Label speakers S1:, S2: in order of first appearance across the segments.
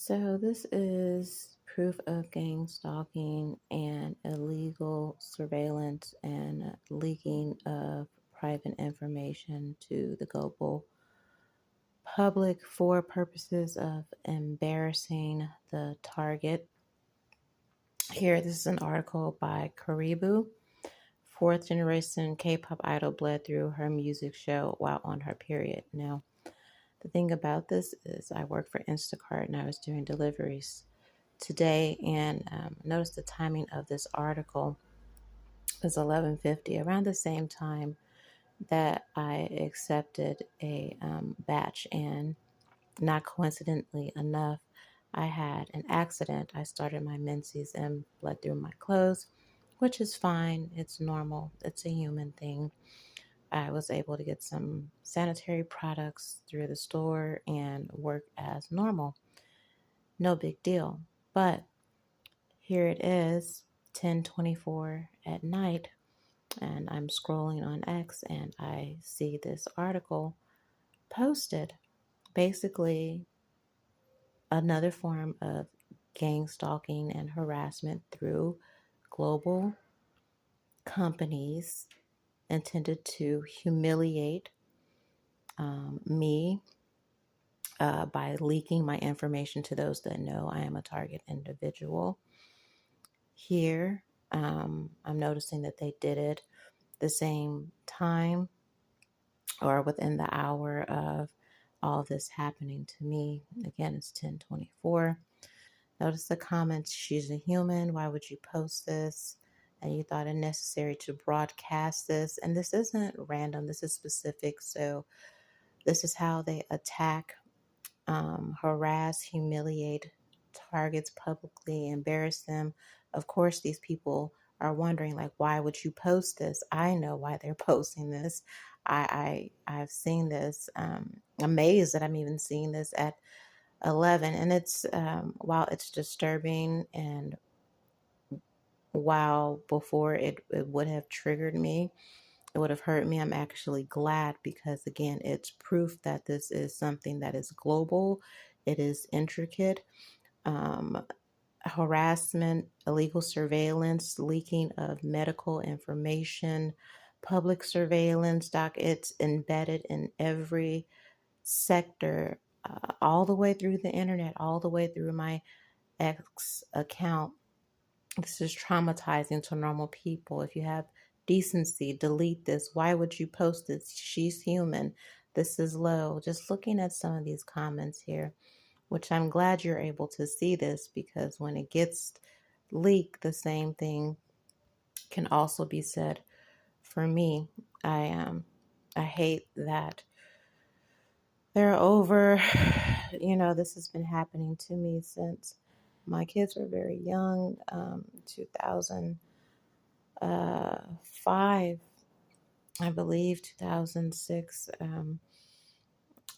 S1: So this is proof of gang stalking and illegal surveillance and leaking of private information to the global public for purposes of embarrassing the target. Here, this is an article by Koreaboo. Fourth generation K-pop idol bled through her music show while on her period. Now, the thing about this is I work for Instacart and I was doing deliveries today, and notice the timing of this article is 11:50, around the same time that I accepted a batch, and not coincidentally enough, I had an accident. I started my menses and bled through my clothes, which is fine. It's normal. It's a human thing. I was able to get some sanitary products through the store and work as normal. No big deal. But here it is, 10:24 at night, and I'm scrolling on X and I see this article posted. Basically, another form of gang stalking and harassment through global companies intended to humiliate me by leaking my information to those that know I am a target individual. Here, I'm noticing that they did it the same time or within the hour of all of this happening to me. Again, it's 10:24. Notice the comments. She's a human. Why would you post this? And you thought it necessary to broadcast this. And this isn't random. This is specific. So this is how they attack, harass, humiliate targets publicly, embarrass them. Of course, these people are wondering, like, why would you post this? I know why they're posting this. I've seen this. Amazed that I'm even seeing this at 11, and it's while it's disturbing, and while before it would have triggered me, it would have hurt me, I'm actually glad, because again, it's proof that this is something that is global. It is intricate. um, Harassment, illegal surveillance, leaking of medical information, public surveillance, it's embedded in every sector, all the way through the internet, all the way through my ex account. This is traumatizing to normal people. If you have decency, delete this. Why would you post this? She's human. This is low. Just looking at some of these comments here, which I'm glad you're able to see this, because when it gets leaked, the same thing can also be said for me. I hate that they're over. This has been happening to me since my kids were very young, 2005, I believe, 2006.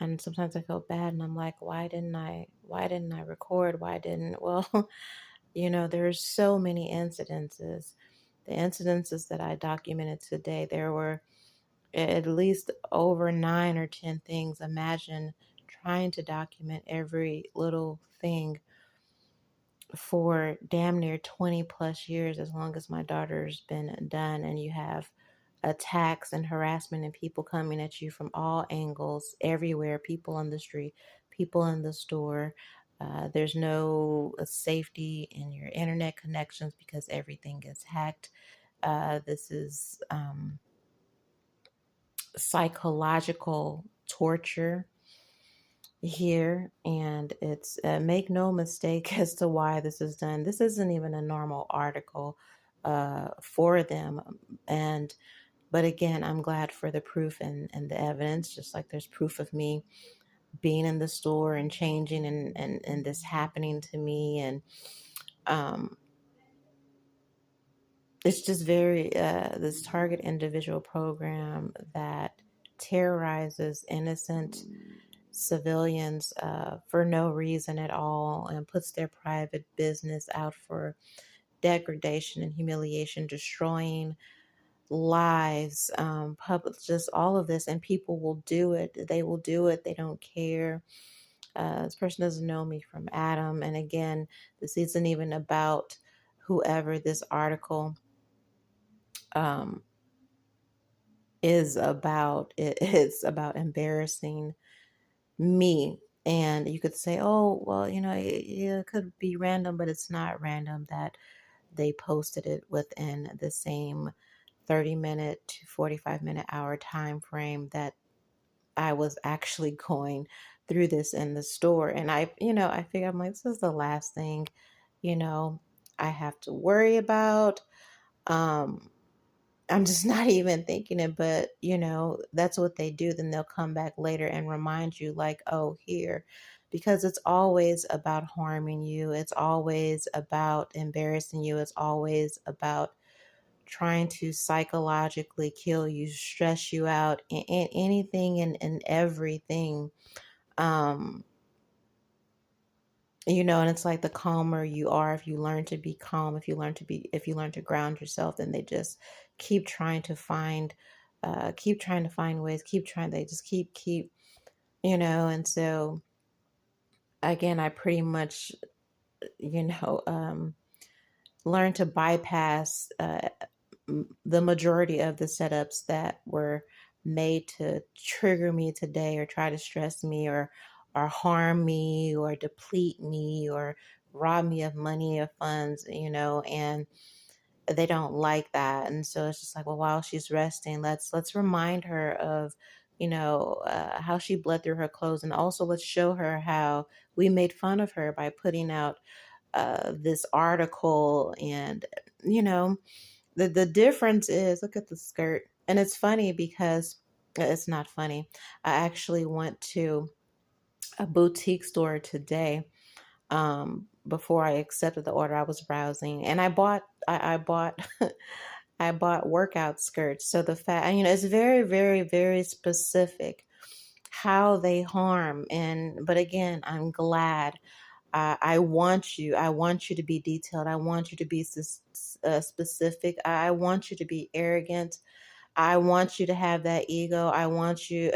S1: And sometimes I feel bad, and I'm like, why didn't I record? Why didn't, well, there's so many incidences. The incidences that I documented today, there were at least over 9 or 10 things. Imagine trying to document every little thing for damn near 20 plus years, as long as my daughter's been done, and you have attacks and harassment and people coming at you from all angles, everywhere, people on the street, people in the store. There's no safety in your internet connections because everything gets hacked. This is psychological torture here, and it's make no mistake as to why this is done. This isn't even a normal article for them, and but again, I'm glad for the proof and the evidence, just like there's proof of me being in the store and changing, and this happening to me. And um, it's just very, this target individual program that terrorizes innocent civilians for no reason at all, and puts their private business out for degradation and humiliation, destroying lives, public, just all of this. And people will do it. They will do it. They don't care. This person doesn't know me from Adam. And again, this isn't even about whoever this article um, is about. It's about embarrassing me. And you could say, oh, well, it could be random, but it's not random that they posted it within the same 30-minute to 45-minute hour time frame that I was actually going through this in the store. And I figured, I'm like, this is the last thing, you know, I have to worry about. Um, I'm just not even thinking it, but that's what they do. Then they'll come back later and remind you, like, oh, here, because it's always about harming you. It's always about embarrassing you. It's always about trying to psychologically kill you, stress you out, and anything and everything. Um, and it's like the calmer you are, if you learn to be calm, if you learn to ground yourself, then they just keep trying to find, ways, they just and so again, I pretty much, you know, um, learn to bypass the majority of the setups that were made to trigger me today or try to stress me or harm me or deplete me or rob me of money or funds, and they don't like that. And so it's just like, well, while she's resting, let's remind her of how she bled through her clothes, and also let's show her how we made fun of her by putting out this article. And you know the difference is, look at the skirt. And it's funny because it's not funny. I actually went to a boutique store today. Before I accepted the order, I was browsing and I bought I bought workout skirts. So the fact, it's very, very, very specific how they harm. And but again, I'm glad. I want you to be detailed. I want you to be specific. I want you to be arrogant. I want you to have that ego. I want you,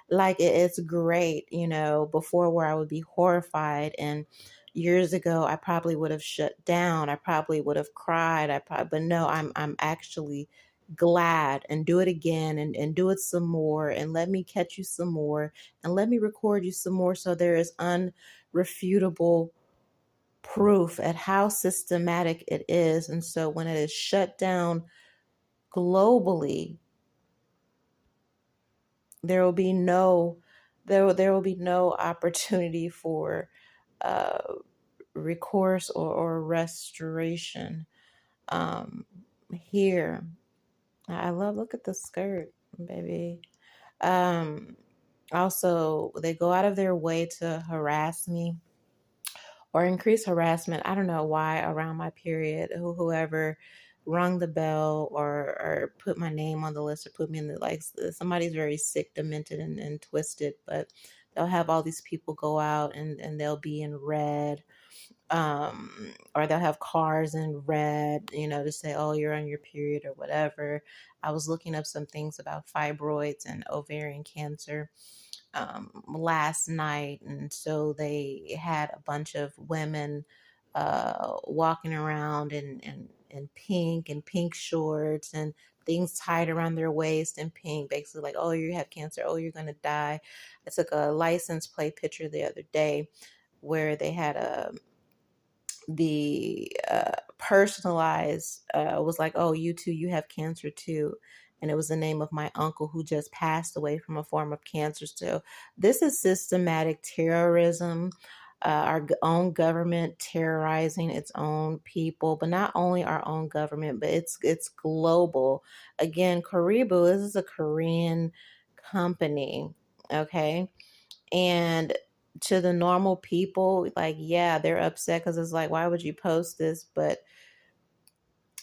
S1: like it's great, before where I would be horrified. And years ago, I probably would have shut down. I probably would have cried. But no, I'm actually glad, and do it again, and do it some more, and let me catch you some more, and let me record you some more. So there is unrefutable proof at how systematic it is. And so when it is shut down globally, there will be no there will be no opportunity for uh, recourse or restoration. um, Here, I love, look at the skirt, baby. um, Also, they go out of their way to harass me or increase harassment. I don't know why around my period. Whoever rung the bell or put my name on the list or put me in the, like, somebody's very sick, demented, and twisted. But they'll have all these people go out, and they'll be in red, or they'll have cars in red, to say, oh, you're on your period or whatever. I was looking up some things about fibroids and ovarian cancer last night. And so they had a bunch of women walking around in pink and pink shorts and things tied around their waist in pink, basically like, oh, you have cancer, oh, you're going to die. I took a license plate picture the other day where they had the personalized was like, oh, you too, you have cancer too. And it was the name of my uncle who just passed away from a form of cancer. So this is systematic terrorism. Our own government terrorizing its own people, but not only our own government, but it's global. Again, Koreaboo, this is a Korean company, okay? And to the normal people, like, yeah, they're upset because it's like, why would you post this? But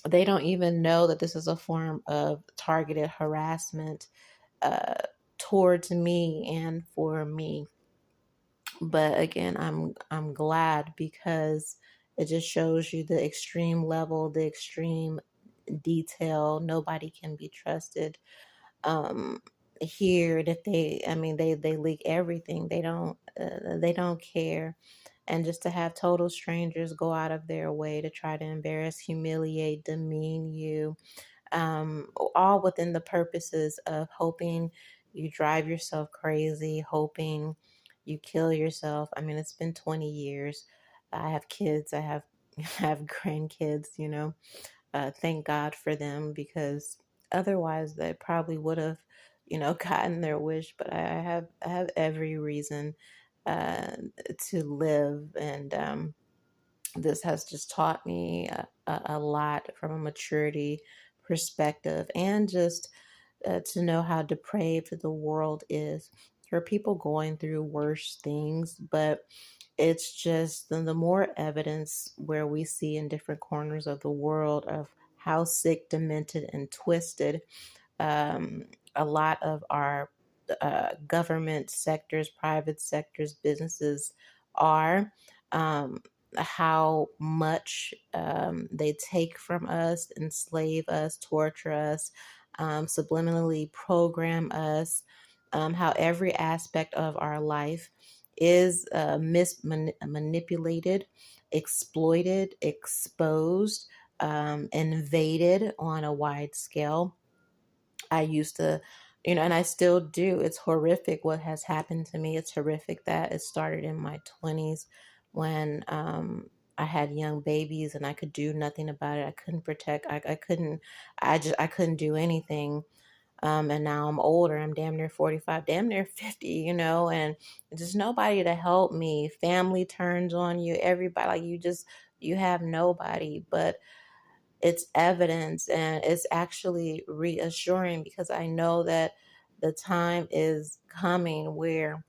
S1: they don't even know that this is a form of targeted harassment uh, towards me and for me. But again, I'm glad, because it just shows you the extreme level, the extreme detail. Nobody can be trusted. Um, here that they leak everything. They don't care. And just to have total strangers go out of their way to try to embarrass, humiliate, demean you, all within the purposes of hoping you drive yourself crazy, hoping you kill yourself. I mean, it's been 20 years. I have kids, I have I have grandkids, thank God for them, because otherwise they probably would have, gotten their wish. But I have every reason uh, to live, and this has just taught me a lot from a maturity perspective, and just to know how depraved the world is. There are people going through worse things, but it's just the more evidence where we see in different corners of the world of how sick, demented, and twisted um, a lot of our government sectors, private sectors, businesses are, um, how much they take from us, enslave us, torture us, subliminally program us, how every aspect of our life is manipulated, exploited, exposed, invaded on a wide scale. I used to, and I still do. It's horrific what has happened to me. It's horrific that it started in my 20s when I had young babies and I could do nothing about it. I couldn't protect, I couldn't do anything. And now I'm older. I'm damn near 45, damn near 50, and just nobody to help me. Family turns on you, everybody, like you have nobody. But it's evidence, and it's actually reassuring, because I know that the time is coming where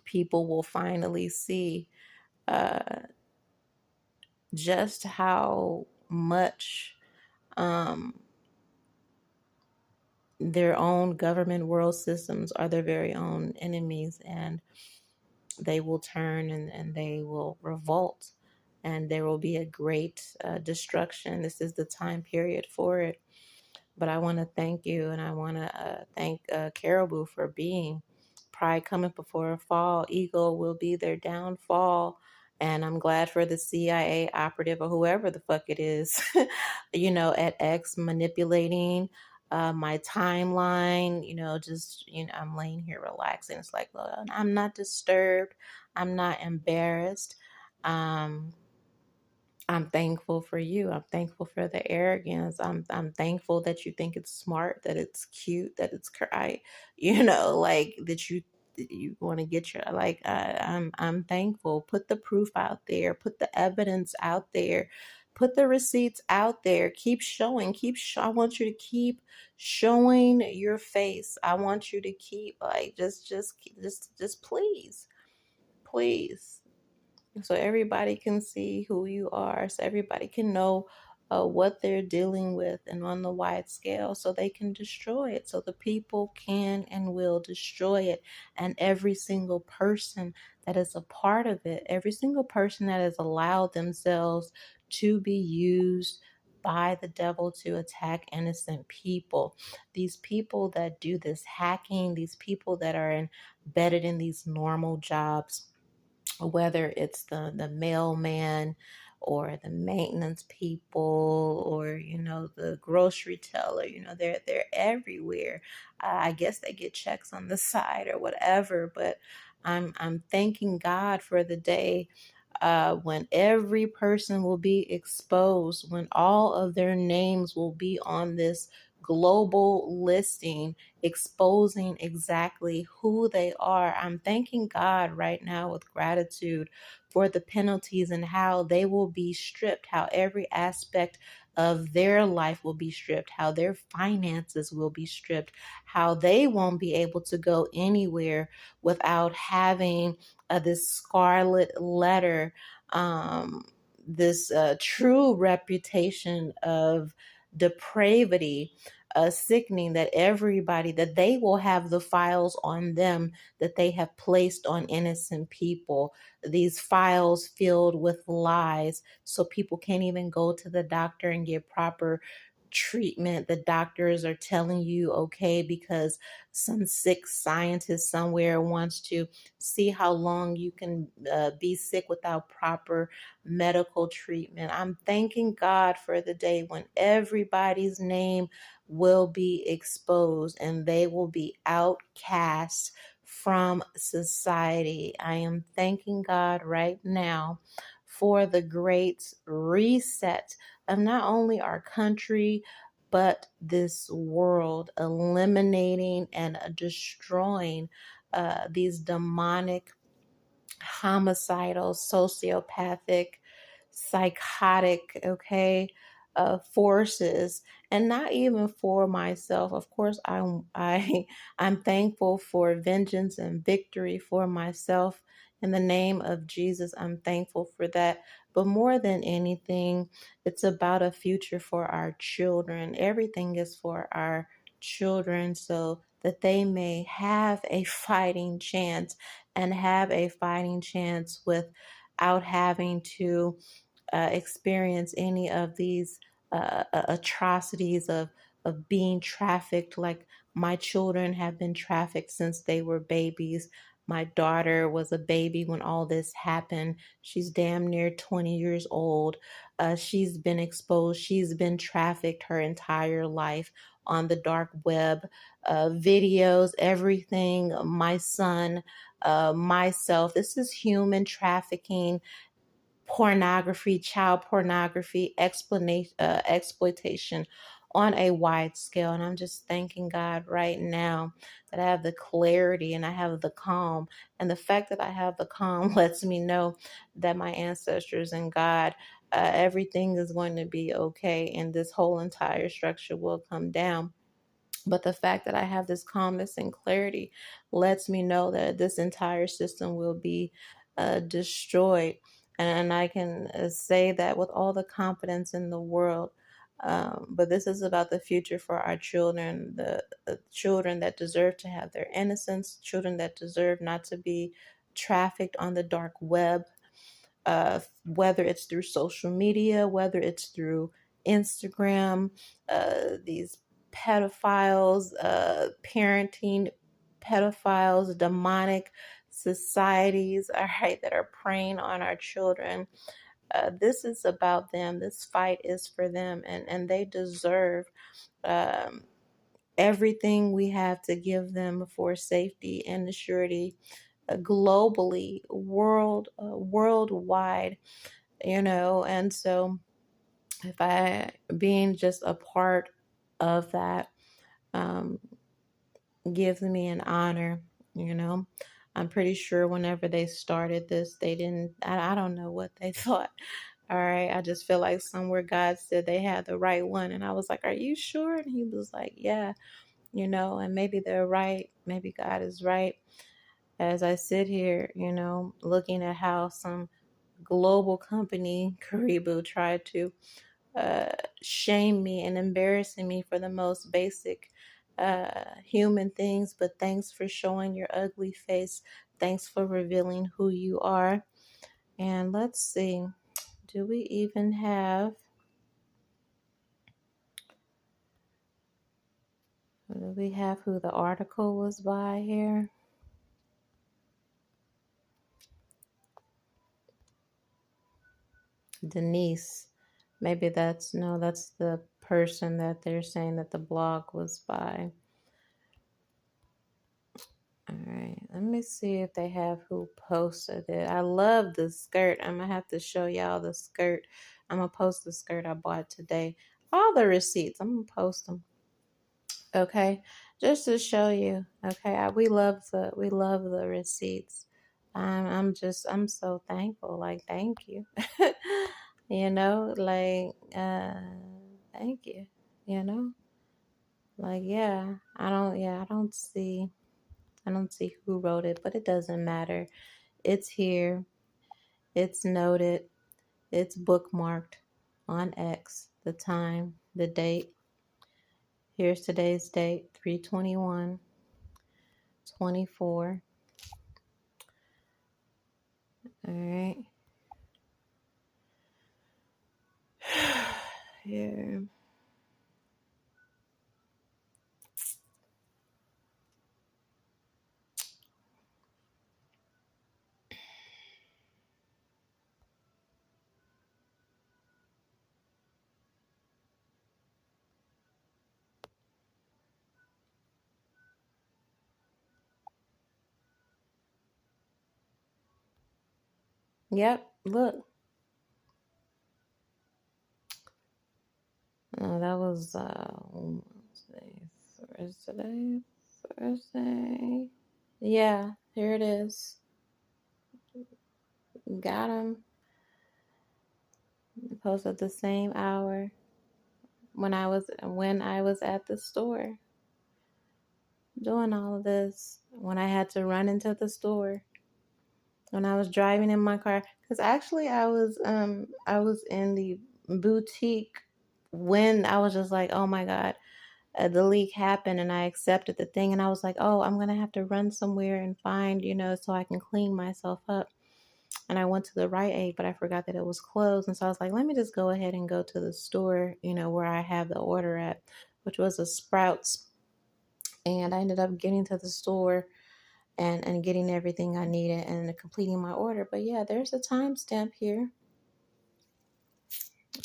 S1: people will finally see uh, just how much um, their own government world systems are their very own enemies, and they will turn, and they will revolt, and there will be a great destruction. This is the time period for it. But I want to thank you, and I want to thank Koreaboo for being. Pride cometh before a fall. Ego will be their downfall. And I'm glad for the CIA operative, or whoever the fuck it is, at X, manipulating my timeline. I'm laying here relaxing. It's like, well, I'm not disturbed. I'm not embarrassed. Um, I'm thankful for you. I'm thankful for the arrogance. I'm thankful that you think it's smart, that it's cute, that it's like that you want to get your like. I'm thankful. Put the proof out there. Put the evidence out there. Put the receipts out there. Keep showing. I want you to keep showing your face. I want you to keep like just please, please, so everybody can see who you are, so everybody can know what they're dealing with, and on the wide scale, so they can destroy it, so the people can and will destroy it. And every single person that is a part of it, every single person that has allowed themselves to be used by the devil to attack innocent people, these people that do this hacking, these people that are embedded in these normal jobs, whether it's the mailman or the maintenance people, or the grocery teller, they're everywhere. I guess they get checks on the side or whatever, but I'm thanking God for the day when every person will be exposed, when all of their names will be on this global listing, exposing exactly who they are. I'm thanking God right now with gratitude for the penalties, and how they will be stripped, how every aspect of their life will be stripped, how their finances will be stripped, how they won't be able to go anywhere without having this scarlet letter, um, this true reputation of depravity, sickening, that everybody, that they will have the files on them that they have placed on innocent people, these files filled with lies, so people can't even go to the doctor and get proper treatment. The doctors are telling you, okay, because some sick scientist somewhere wants to see how long you can be sick without proper medical treatment. I'm thanking God for the day when everybody's name will be exposed and they will be outcast from society. I am thanking God right now for the great reset of not only our country, but this world, eliminating and destroying these demonic, homicidal, sociopathic, psychotic, okay, forces, and not even for myself. Of course, I'm thankful for vengeance and victory for myself. In the name of Jesus, I'm thankful for that. But more than anything, it's about a future for our children. Everything is for our children so that they may have a fighting chance and have a fighting chance without having to experience any of these atrocities of being trafficked. Like, my children have been trafficked since they were babies. My daughter was a baby when all this happened. She's damn near 20 years old. She's been exposed. She's been trafficked her entire life on the dark web, videos, everything. My son, myself. This is human trafficking, pornography, child pornography, exploitation on a wide scale. And I'm just thanking God right now that I have the clarity and I have the calm. And the fact that I have the calm lets me know that my ancestors and God, everything is going to be okay, and this whole entire structure will come down. But the fact that I have this calmness and clarity lets me know that this entire system will be destroyed. And I can say that with all the confidence in the world. But this is about the future for our children, the children that deserve to have their innocence, children that deserve not to be trafficked on the dark web, whether it's through social media, whether it's through Instagram, these pedophiles, parenting pedophiles, demonic societies, all right, that are preying on our children. This is about them. This fight is for them, and they deserve um, everything we have to give them for safety and the surety, globally, worldwide, and so if I being just a part of that um, gives me an honor. you know I'm pretty sure whenever they started this, they didn't, I don't know what they thought. All right, I just feel like somewhere God said they had the right one, and I was like, are you sure? And he was like, yeah. And maybe they're right, maybe God is right. As I sit here, looking at how some global company, Koreaboo, tried to uh, shame me and embarrassing me for the most basic human things. But thanks for showing your ugly face. Thanks for revealing who you are. And let's see, do we even have, do we have who the article was by here? Denise. Maybe that's, no, that's the person that they're saying that the blog was by. All right, let me see if they have who posted it. I love the skirt. I'm gonna have to show y'all the skirt. I'm gonna post the skirt I bought today. All the receipts, I'm gonna post them. Okay, just to show you. Okay, we love the receipts. I'm so thankful. Like, thank you. Like, thank you. You know, like, yeah. I don't see who wrote it, but it doesn't matter. It's here. It's noted. It's bookmarked on X. The time, the date. Here's today's date, 3/21/24. All right. Here. Yep, look. That was Thursday. Thursday. Yeah, here it is. Got him. Posted the same hour when I was at the store doing all of this. When I had to run into the store. When I was driving in my car, because actually I was in the boutique when I was just like, oh my god, the leak happened, and I accepted the thing, and I was like, oh, I'm gonna have to run somewhere and find, so I can clean myself up. And I went to the Rite Aid, but I forgot that it was closed, and so I was like, let me just go ahead and go to the store, where I have the order at, which was a Sprouts. And I ended up getting to the store and getting everything I needed and completing my order. But yeah, there's a timestamp here.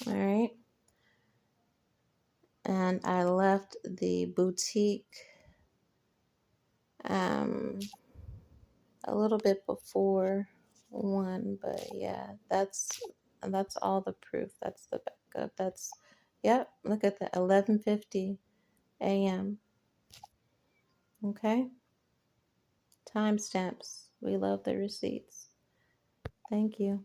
S1: All right. And I left the boutique a little bit before 1, but yeah, that's all the proof. That's the backup. Yep, look at that, 11:50 a.m. Okay. Timestamps. We love the receipts. Thank you.